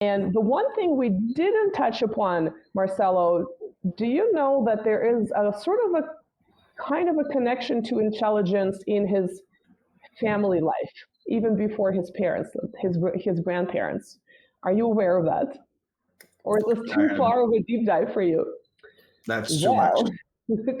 And the one thing we didn't touch upon, Marcelo, do you know that there is a sort of a kind of a connection to intelligence in his family life, even before his parents, his grandparents? Are you aware of that? Or is this too far of a deep dive for you? That's too much.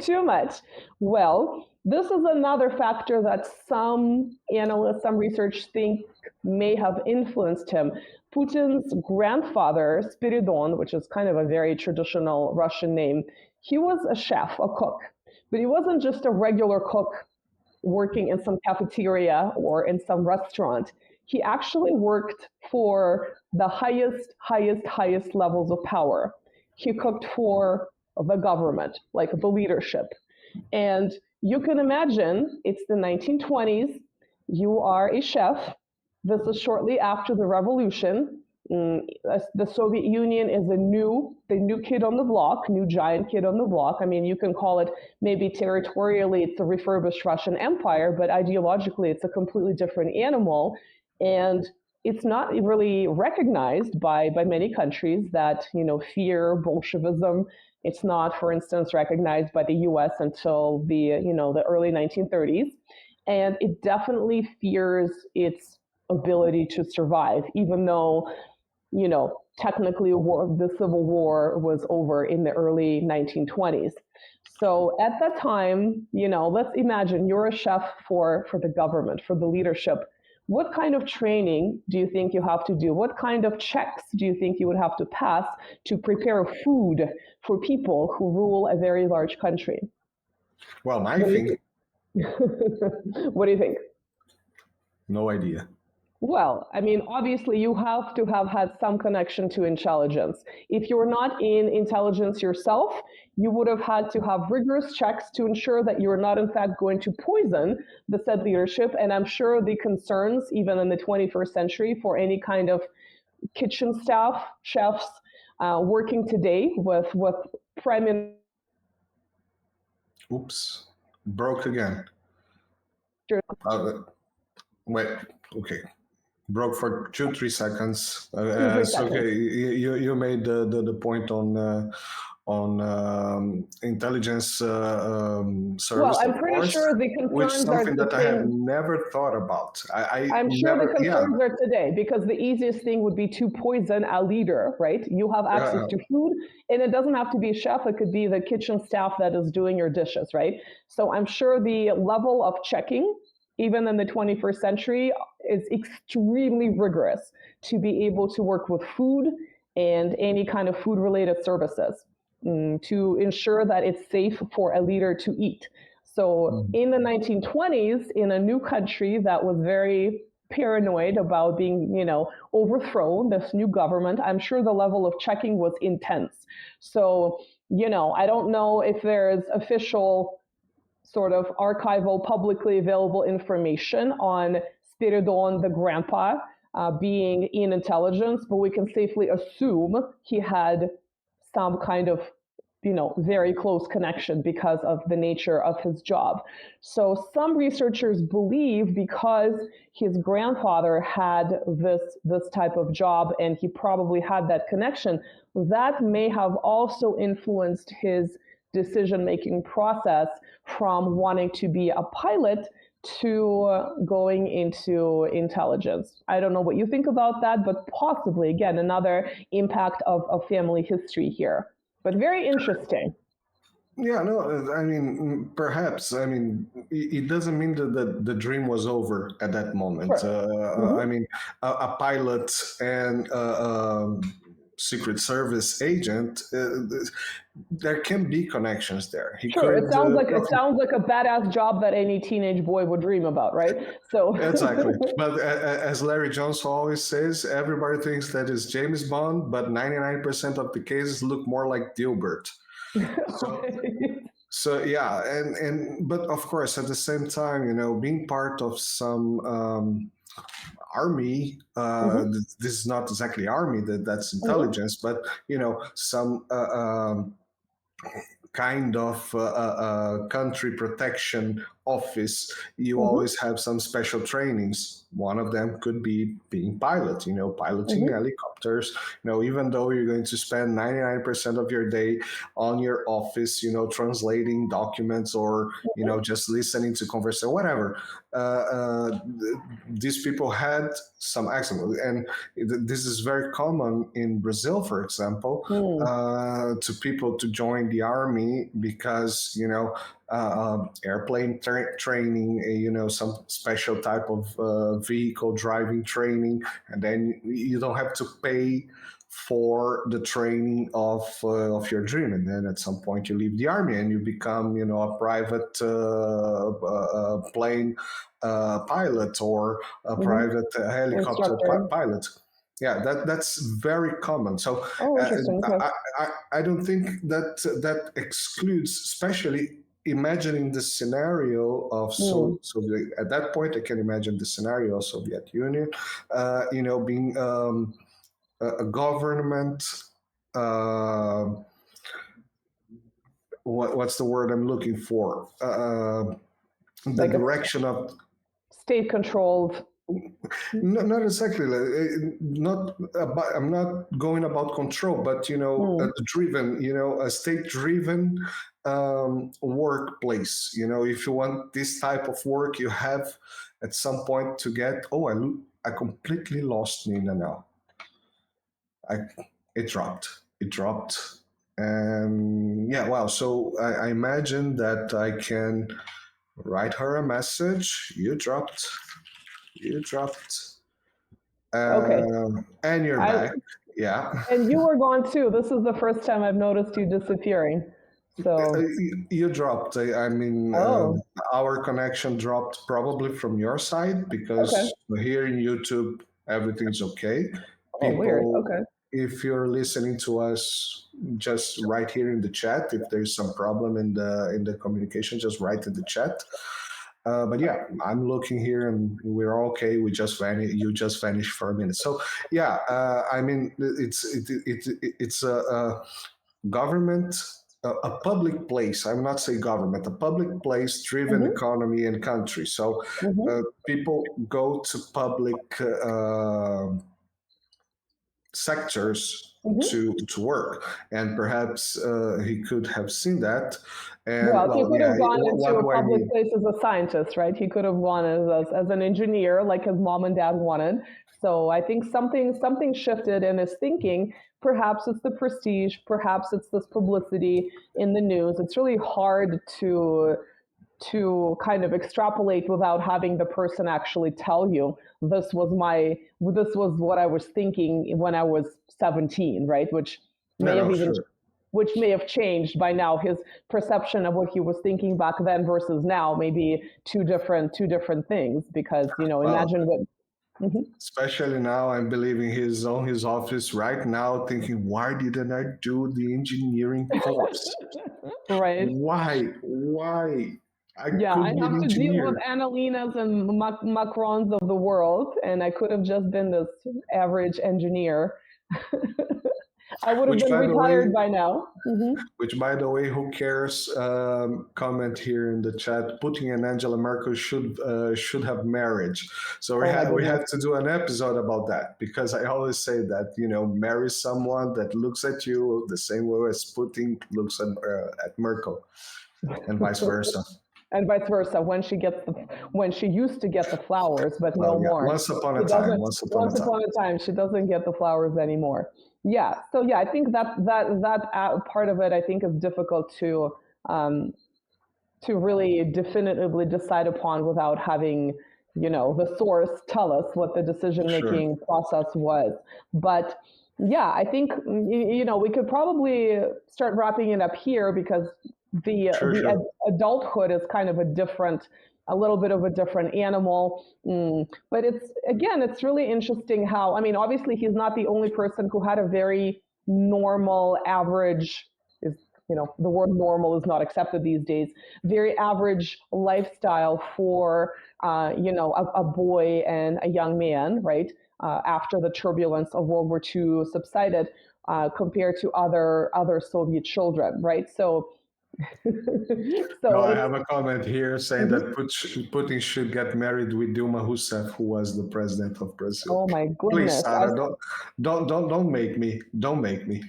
Too much. Well, this is another factor that some analysts, some research think may have influenced him. Putin's grandfather, Spiridon, which is kind of a very traditional Russian name, he was a chef, a cook, but he wasn't just a regular cook working in some cafeteria or in some restaurant. He actually worked for the highest levels of power. He cooked for the government, like the leadership. And you can imagine, it's the 1920s, you are a chef. This is shortly after the revolution. The Soviet Union is the new kid on the block, new giant kid on the block. I mean, you can call it, maybe territorially, it's a refurbished Russian Empire, but ideologically, it's a completely different animal. And it's not really recognized by many countries that, fear Bolshevism. It's not, for instance, recognized by the US until the early 1930s. And it definitely fears its ability to survive, even though, technically the Civil War was over in the early 1920s. So at that time, let's imagine you're a chef for the government, for the leadership. What kind of training do you think you have to do? What kind of checks do you think you would have to pass to prepare food for people who rule a very large country? Well, I think... What do you think? No idea. Well, I mean, obviously you have to have had some connection to intelligence. If you're not in intelligence yourself, you would have had to have rigorous checks to ensure that you're not in fact going to poison the said leadership. And I'm sure the concerns, even in the 21st century, for any kind of kitchen staff, chefs, working today with prime minister. Oops, broke again. Wait, okay. Broke for 2-3 seconds. Okay, you made the point on intelligence service. Well, I'm pretty sure the concerns which is something are that I have never thought about. I'm sure the concerns are today, because the easiest thing would be to poison a leader, right? You have access to food, and it doesn't have to be a chef. It could be the kitchen staff that is doing your dishes, right? So I'm sure the level of checking, even in the 21st century, is extremely rigorous to be able to work with food and any kind of food-related services to ensure that it's safe for a leader to eat. So in the 1920s, in a new country that was very paranoid about being, overthrown, this new government, I'm sure the level of checking was intense. So, I don't know if there's official sort of archival, publicly available information on Spiridon, the grandpa, being in intelligence, but we can safely assume he had some kind of, very close connection because of the nature of his job. So some researchers believe because his grandfather had this type of job and he probably had that connection, that may have also influenced his decision-making process from wanting to be a pilot to going into intelligence. I don't know what you think about that, but possibly, again, another impact of family history here. But very interesting. Yeah, no, I mean, perhaps. I mean, it doesn't mean that the dream was over at that moment. Sure. I mean, a pilot and Secret Service agent, there can be connections there. Sure, it sounds like a badass job that any teenage boy would dream about, right? So exactly. But as Larry Jones always says, everybody thinks that is James Bond, but 99% of the cases look more like Dilbert. So yeah, but of course, at the same time, being part of some army, this is not exactly army, that's intelligence, but some kind of country protection office, you always have some special trainings. One of them could be being pilot, piloting helicopters. Even though you're going to spend 99% of your day on your office, translating documents or, just listening to conversation, whatever. These people had some accent. And this is very common in Brazil, for example, to people to join the army because, airplane training, some special type of vehicle driving training, and then you don't have to pay for the training of your dream, and then at some point you leave the army and you become, a private plane pilot or a private helicopter pilot. Yeah, that's very common. So I don't think that excludes, especially imagining the scenario of Soviet. At that point, I can imagine the scenario of Soviet Union, being a government. What's the word I'm looking for? The like direction of state-controlled. No, not exactly. Not about, I'm not going about control, but driven. A state-driven workplace. If you want this type of work, you have at some point to get. Oh, I completely lost Nina now. It dropped, and yeah, wow. So I imagine that I can write her a message. You dropped. Okay. And you're back. Yeah. And you were gone too. This is the first time I've noticed you disappearing. So you dropped. Our connection dropped probably from your side because here in YouTube everything's okay. People, weird. Okay. If you're listening to us, just write here in the chat. If there's some problem in the communication, just write in the chat. But yeah, I'm looking here and we're okay. We just vanished. You just vanished for a minute. So yeah, it's a government, a public place. I'm not saying government, a public place driven economy and country. So people go to public sectors to work, and perhaps he could have seen that. And he could have gone into a public place as a scientist, right? He could have gone as an engineer, like his mom and dad wanted. So I think something shifted in his thinking. Perhaps it's the prestige. Perhaps it's this publicity in the news. It's really hard to kind of extrapolate without having the person actually tell you this was what I was thinking when I was 17, right? Which may have changed by now. His perception of what he was thinking back then versus now may be two different things, because imagine what. Especially now, I'm believing he's on his office right now thinking, why didn't I do the engineering course? Right. Why? I have to deal with Annalinas and Macrons of the world, and I could have just been this average engineer. I would have been retired by now. Which, by the way, who cares? Comment here in the chat. Putin and Angela Merkel should have marriage. So we have to do an episode about that, because I always say that marry someone that looks at you the same way as Putin looks at Merkel, and vice versa. And vice versa, when she used to get the flowers, but no more. Once upon a time, she doesn't get the flowers anymore. Yeah. So yeah, I think that part of it, I think, is difficult to really definitively decide upon without having the source tell us what the decision-making process was. But yeah, I think we could probably start wrapping it up here, because the adulthood is kind of a little bit of a different animal. But it's really interesting how, obviously he's not the only person who had a very normal, average, the word normal is not accepted these days, very average lifestyle for, a boy and a young man, right? After the turbulence of World War II subsided, compared to other Soviet children, right? So No, So I it's, have a comment here saying that Putin should get married with Dilma Rousseff, who was the president of Brazil. oh my Please, goodness. Sarah, don't make me. Don't make me.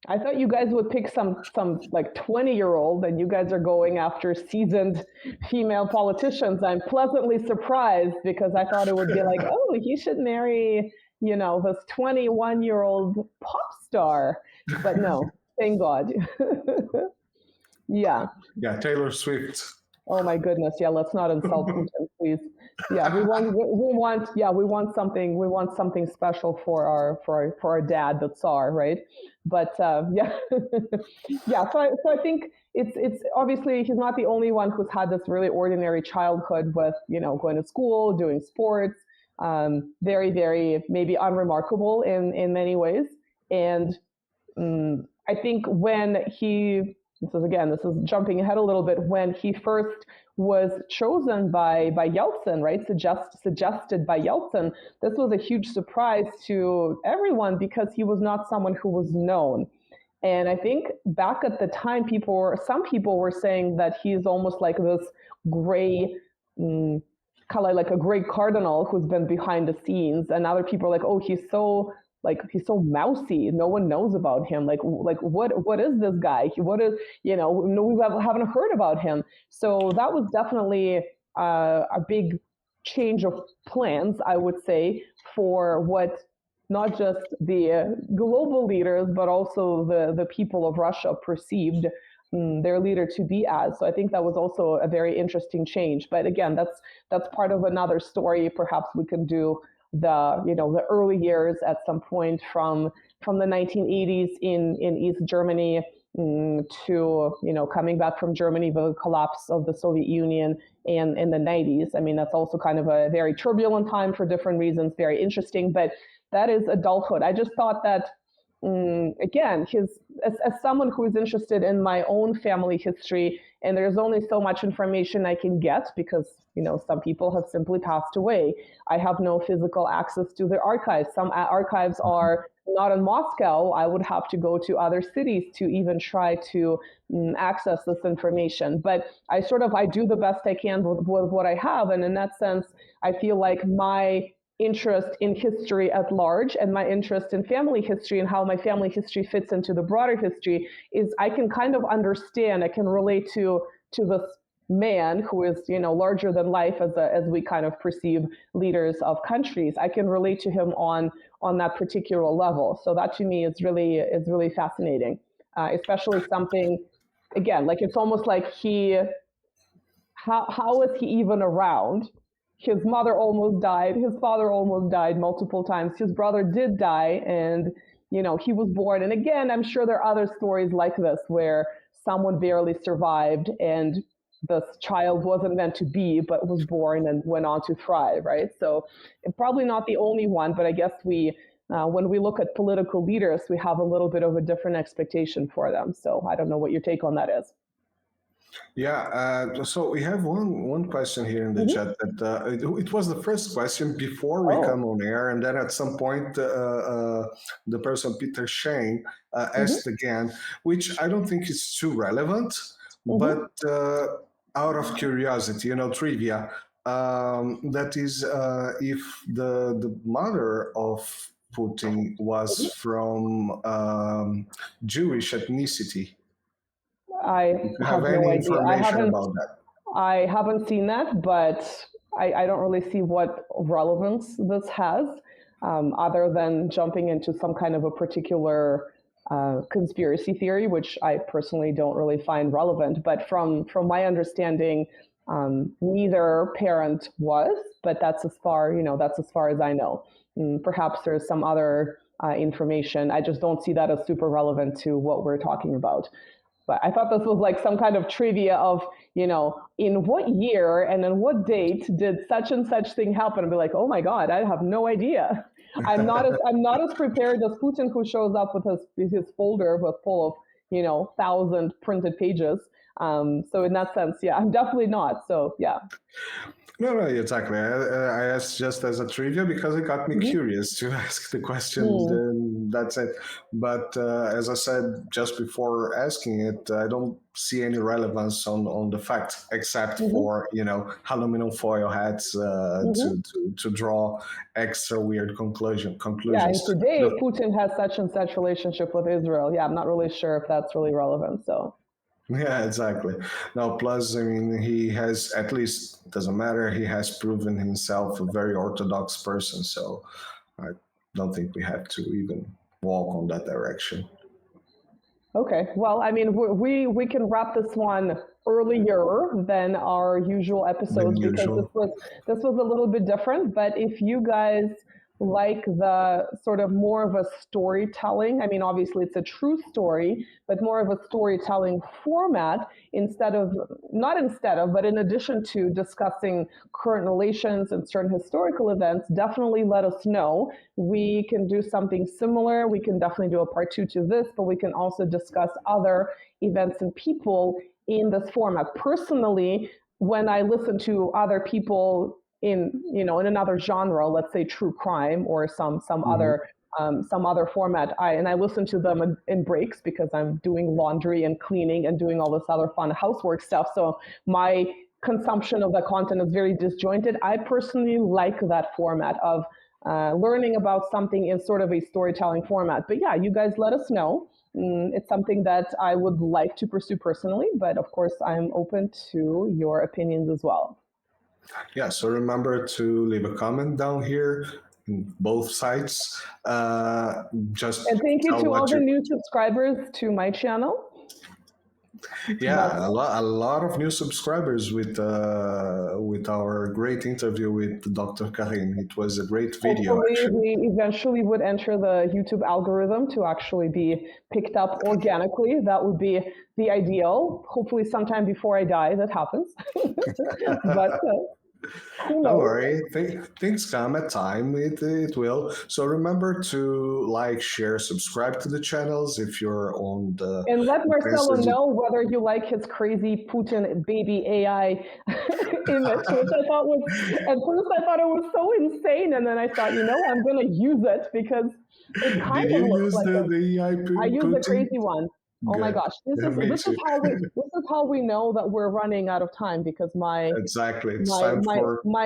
I thought you guys would pick some like 20-year-old, and you guys are going after seasoned female politicians. I'm pleasantly surprised because I thought it would be like, oh, he should marry, this 21-year-old pop star. But no, thank God. Yeah. Yeah, Taylor Swift. Oh my goodness. Yeah, let's not insult Putin, please. Yeah, we want something special for our dad, the Tsar, right? But yeah, yeah. So I think it's obviously he's not the only one who's had this really ordinary childhood with going to school, doing sports, very very maybe unremarkable in many ways, and I think when this is jumping ahead a little bit, when he first was chosen by Yeltsin, right? Suggested by Yeltsin, this was a huge surprise to everyone because he was not someone who was known. And I think back at the time, some people were saying that he's almost like this gray, kind of like a gray cardinal who's been behind the scenes, and other people are like, oh, he's so mousy. No one knows about him. Like what is this guy? What is we haven't heard about him. So that was definitely a big change of plans, I would say, for what not just the global leaders but also the people of Russia perceived their leader to be as. So I think that was also a very interesting change. But again, that's part of another story. Perhaps we can do the early years at some point from the 1980s in East Germany to coming back from Germany, the collapse of the Soviet Union, and in the 90s. I mean, that's also kind of a very turbulent time for different reasons, very interesting, but that is adulthood. I just thought that again, as someone who is interested in my own family history, and there's only so much information I can get because some people have simply passed away. I have no physical access to their archives. Some archives are not in Moscow. I would have to go to other cities to even try to access this information. But I do the best I can with what I have, and in that sense, I feel like my interest in history at large and my interest in family history and how my family history fits into the broader history is I can kind of understand, I can relate to this man who is larger than life as we kind of perceive leaders of countries. I can relate to him on that particular level. So that to me is really fascinating, especially something, again, like it's almost like how is he even around? His mother almost died. His father almost died multiple times. His brother did die, and he was born. And again, I'm sure there are other stories like this where someone barely survived, and this child wasn't meant to be, but was born and went on to thrive, right? So probably not the only one, but I guess when we look at political leaders, we have a little bit of a different expectation for them. So I don't know what your take on that is. Yeah, so we have one question here in the chat that it was the first question before we come on air, and then at some point the person Peter Shane asked again, which I don't think is too relevant, but out of curiosity, trivia, that is if the mother of Putin was from Jewish ethnicity. I have no idea. I haven't seen that, but I don't really see what relevance this has, other than jumping into some kind of a particular conspiracy theory, which I personally don't really find relevant. But from my understanding, neither parent was, but that's as far as I know. Perhaps there's some other information. I just don't see that as super relevant to what we're talking about. But I thought this was like some kind of trivia of, in what year and in what date did such and such thing happen? And be like, oh my God, I have no idea. I'm not as prepared as Putin, who shows up with his folder full of 1,000 printed pages. So in that sense, yeah, I'm definitely not. So yeah. No, exactly. I asked just as a trivia because it got me curious to ask the question, and that's it. But as I said just before asking it, I don't see any relevance on the fact, except for, aluminum foil hats to draw extra weird conclusions. Yeah, and today Putin has such and such relationship with Israel. Yeah, I'm not really sure if that's really relevant. So. Yeah, exactly. Now, plus, I mean, he has, at least, doesn't matter, he has proven himself a very orthodox person. So I don't think we have to even walk on that direction. Okay. Well, I mean, we can wrap this one earlier than our usual episodes because this was a little bit different. But if you guys like the sort of more of a storytelling, I mean, obviously it's a true story, but more of a storytelling format but in addition to discussing current relations and certain historical events, definitely let us know. We can do something similar. We can definitely do a part 2 to this, but we can also discuss other events and people in this format. Personally, when I listen to other people in another genre, let's say true crime or some other format, I listen to them in breaks because I'm doing laundry and cleaning and doing all this other fun housework stuff. So my consumption of the content is very disjointed. I personally like that format of learning about something in sort of a storytelling format. But yeah, you guys let us know. It's something that I would like to pursue personally, but of course I'm open to your opinions as well. Yeah, so remember to leave a comment down here in both sites. And thank you to all the new subscribers to my channel. Yeah, a lot of new subscribers with our great interview with Dr. Karim. It was a great video. Hopefully we eventually would enter the YouTube algorithm to actually be picked up organically. That would be the ideal. Hopefully sometime before I die that happens. But don't worry, things come at time. It will. So remember to like, share, subscribe to the channels if you're on the. And let Marcelo know whether you like his crazy Putin baby AI image, which I thought was, at first I thought it was so insane, and then I thought, I'm going to use it because it kind of looks like the AI I used the crazy one. Oh my gosh! This is how we know that we're running out of time because my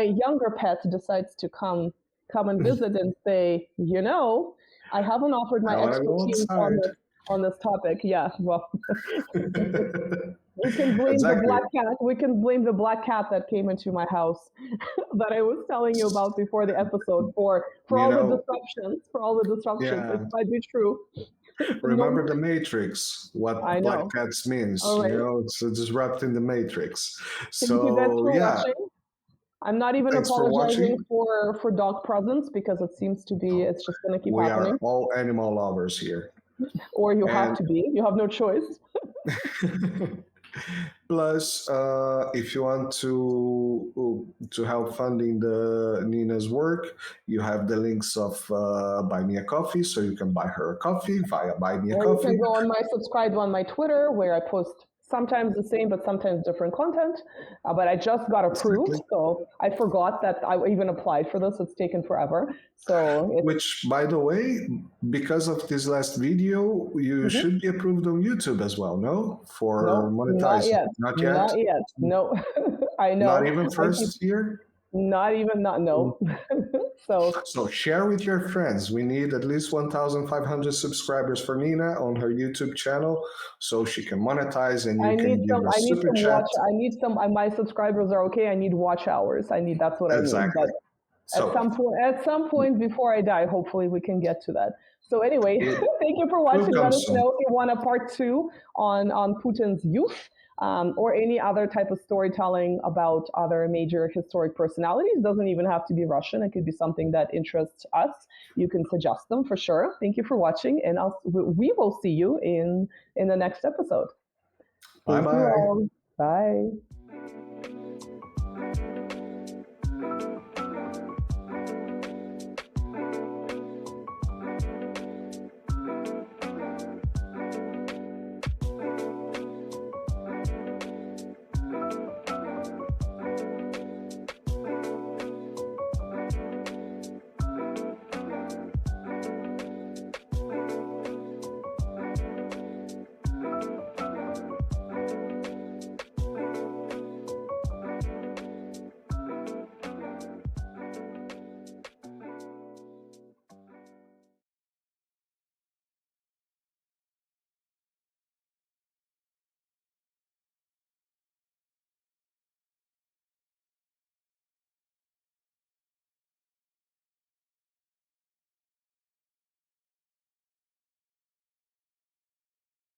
younger pet decides to come and visit and say, I haven't offered my expertise on this topic. Yeah, well, we can blame the black cat. We can blame the black cat that came into my house that I was telling you about before the episode for all the disruptions. Yeah. It might be true. Remember the Matrix, what black cats means. Right. It's disrupting the Matrix. Watching. I'm not even apologizing for dog presence because it seems to be, it's just going to keep happening. We are all animal lovers here. Or you have to be. You have no choice. Plus, if you want to help funding the Nina's work, you have the links of Buy Me a Coffee, so you can buy her a coffee via Buy Me a Coffee. You can go on subscribe on my Twitter, where I post sometimes the same, but sometimes different content. But I just got approved, so I forgot that I even applied for this. It's taken forever. Which, by the way, because of this last video, you should be approved on YouTube as well, no? For monetizing. Not yet. No. I know. Not even first year? No. So share with your friends. We need at least 1,500 subscribers for Nina on her YouTube channel so she can monetize and you can give her super chat. My subscribers are okay. I need watch hours. That's what I need. But at some point before I die, hopefully we can get to that. So anyway, thank you for watching. Let us know if you want a part 2 on Putin's youth. Or any other type of storytelling about other major historic personalities. Doesn't even have to be Russian. It could be something that interests us. You can suggest them for sure. Thank you for watching, and we will see you in the next episode. Bye-bye. Bye.